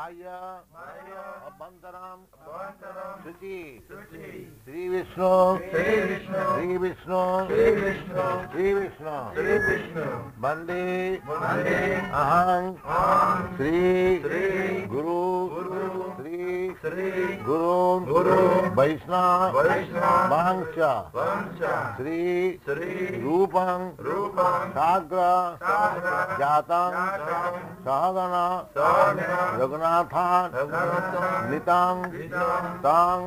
बाह्य अभ्यंतरम शुचि श्री विष्णु श्री विष्णु श्री विष्णु वंदे अहं श्री गुरु श्री गुरु वैष्णव वांश श्री रूपं साग्र जातं सहगण रघुनाथान् नितां तां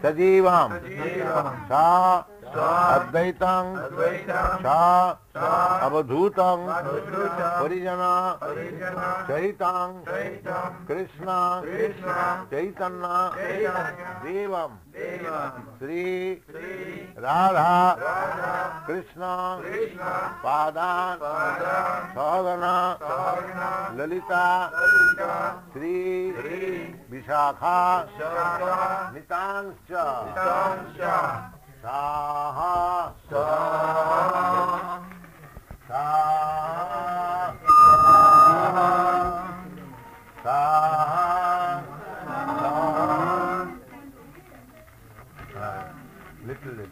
सजीवां सा अद्वैतं सा अवधूतं परिजना सहितं कृष्ण चैतन्य देवं श्री राधा कृष्ण पादान सहगण ललिता श्री विशाखा नितांश्च साहा little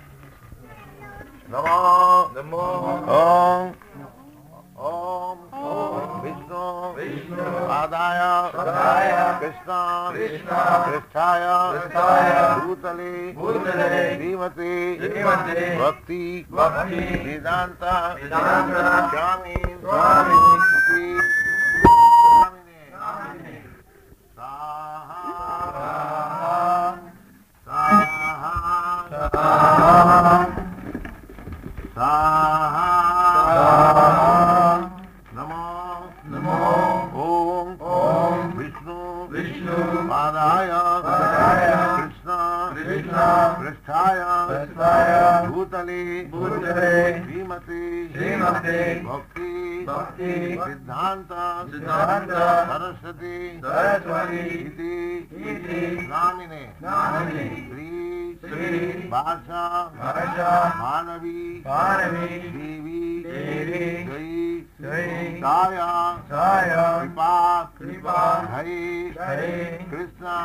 नमो ओम विष्णु पादाय कृष्ण कृष्णाय भूतले श्रीमते भक्ति वेदांत स्वामी श्रीमते भक्ति सिद्धांत सरस्वती नामिने श्री भाषा मानवी देवी जयी काया कृपा हरि कृष्ण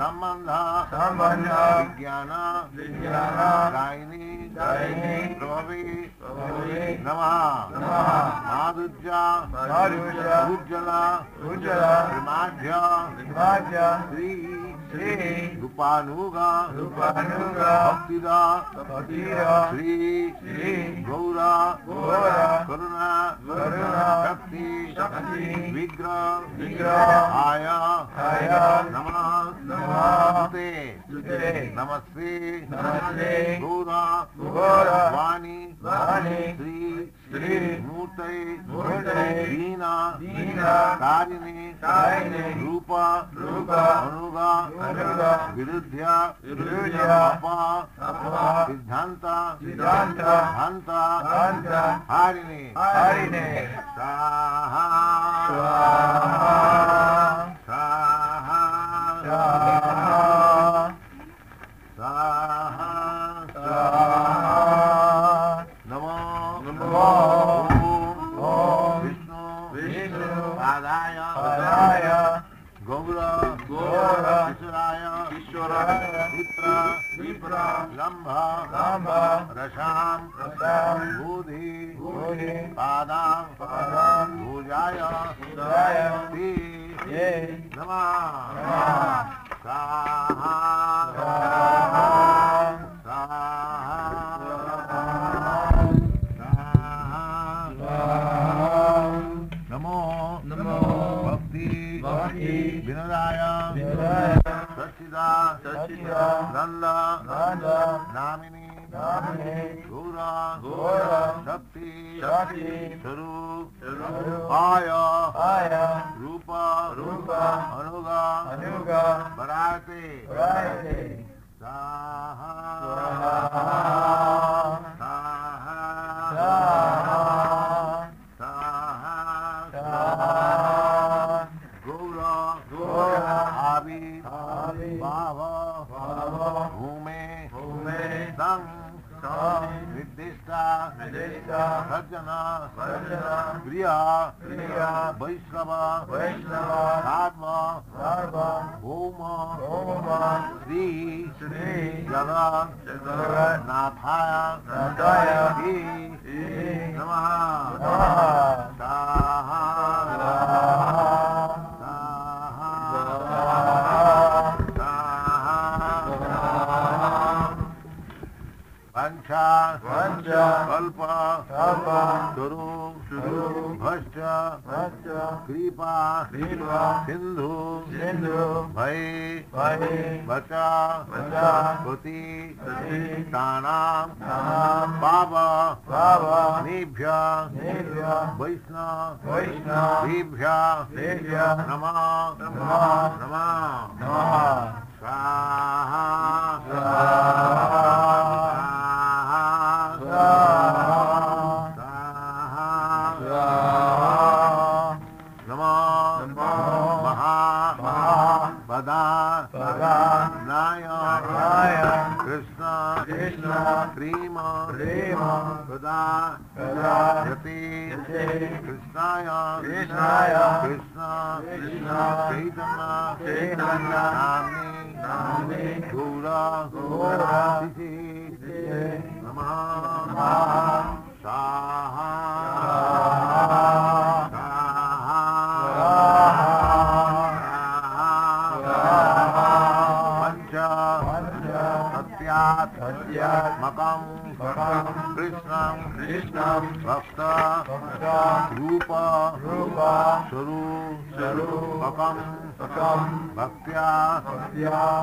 संबंध विज्ञान गायनी प्रभवे नमः माधुर्य उज्ज्वला प्रमाध्य श्री रूपानुगा भक्तिदा श्री गौरा करुणा शक्ति विग्रह आया नमस्ते नमस्ते गौरा वाणी श्री मूर्तये दीना कारिणे रूप अनुगा विरुद्ध्या सिद्धांत हंत हारिणे स्वाहा स्वाहा स्वाहा नमो विष्णु पादाय गौर ईश्वराय विप्र लंभ रसाम बोधि पादां भुजाय नमः स्वाहा नमो भक्ति विनोदाय सच्चिदानंद नामिनी गौरा शक्ति स्वरूप आय रूप अनुगा बराते स्वाहा भूमे निर्दिष्टा सज्जन प्रिया वैष्णव धर्म ओम श्री जगन्नाथाय नमः। कल्प भश्च कृपा सिंधु भय बचा पति पाप निभ्य वैष्णवेभ्य नमः नमः। स्वाहा कृष्ण प्रेम प्रदायते कृष्णाय कृष्ण चैतन्य नाम्ने गौरतिथे नमः। स्वाहा मकं कृष्णं भक्त रूप स्वरूपकं भक्त्या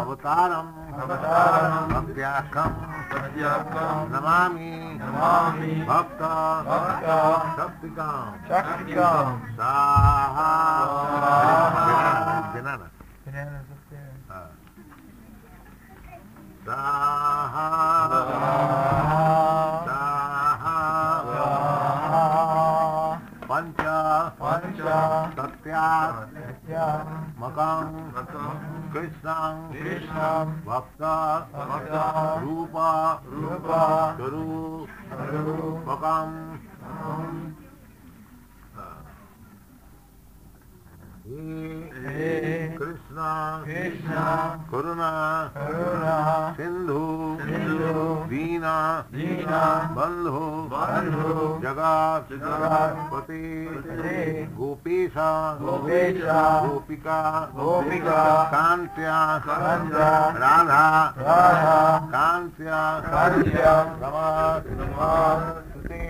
अवतारं भक्त्याख्यं नमामि भक्त शक्तिकां स्वाहा। पंच मकं कृष्णं भक्त रूप स्वरूपकं कृष्ण करुणा सिंधु दीना बंधु जगत्पति गोपीश गोपिका कांत्या राधा कांत्या नमस्ते।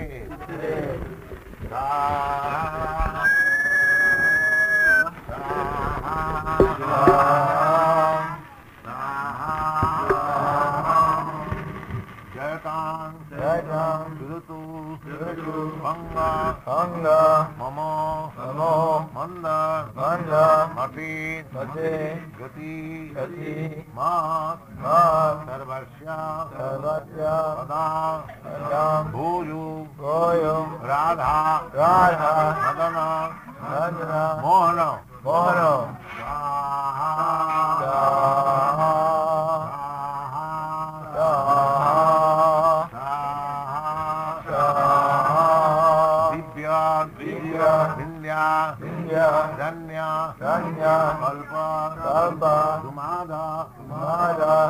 भंग मम मंद मति गति सर्वस्या सदा भूयु राधा मदन मोहन कल्प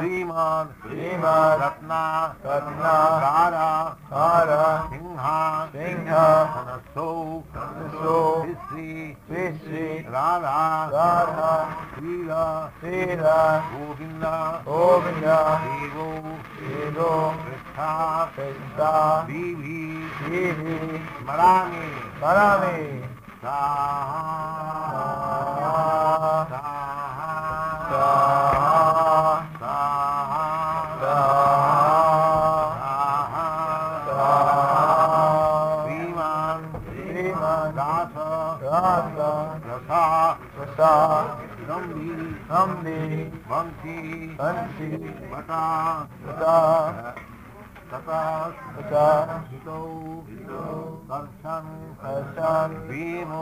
श्रीमान रत्नाकार सिंह श्री राधा श्रीर गोविंद कृष्णा देवी स्मरामि बंसी बटा दर्शन वेणु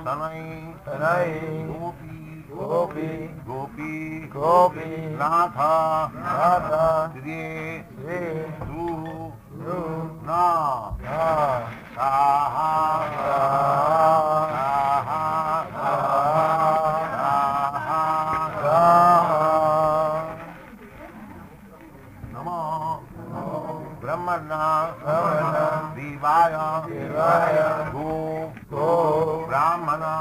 सनई गोपी नाथ Shri Na. Saha. Namo. Brahmana. Devaya. Go. Brahmana.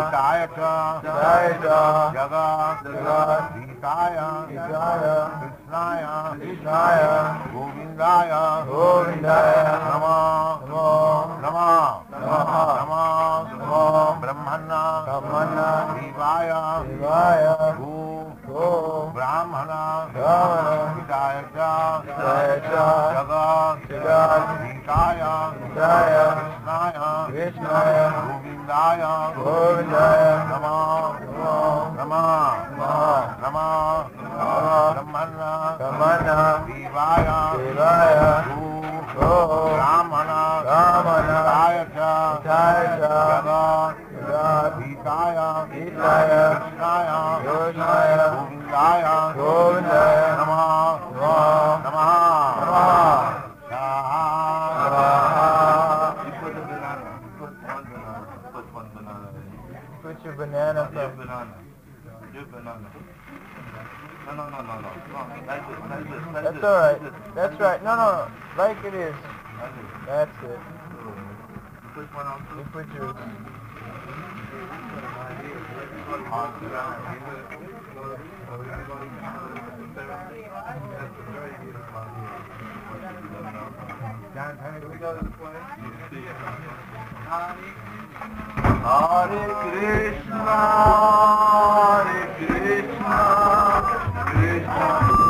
Hitaya cha. Jagat. Hitaya. Krishnaya. Govindaya. Namo. Brahmana. Devaya. Go. Brahmana. Hitaya cha. Jagat. Hitaya. Krishnaya. Govindaya. Namo. Brahmana. Devaya. Go. Brahmana. Hitaya cha. Jagat. Hitaya. Krishnaya. Govindaya. Namo. Put your banana Your from... banana. No. Like this. That's alright. That's right. No. Like it is. That's it. Push one on You put yours. Hare Krishna, Krishna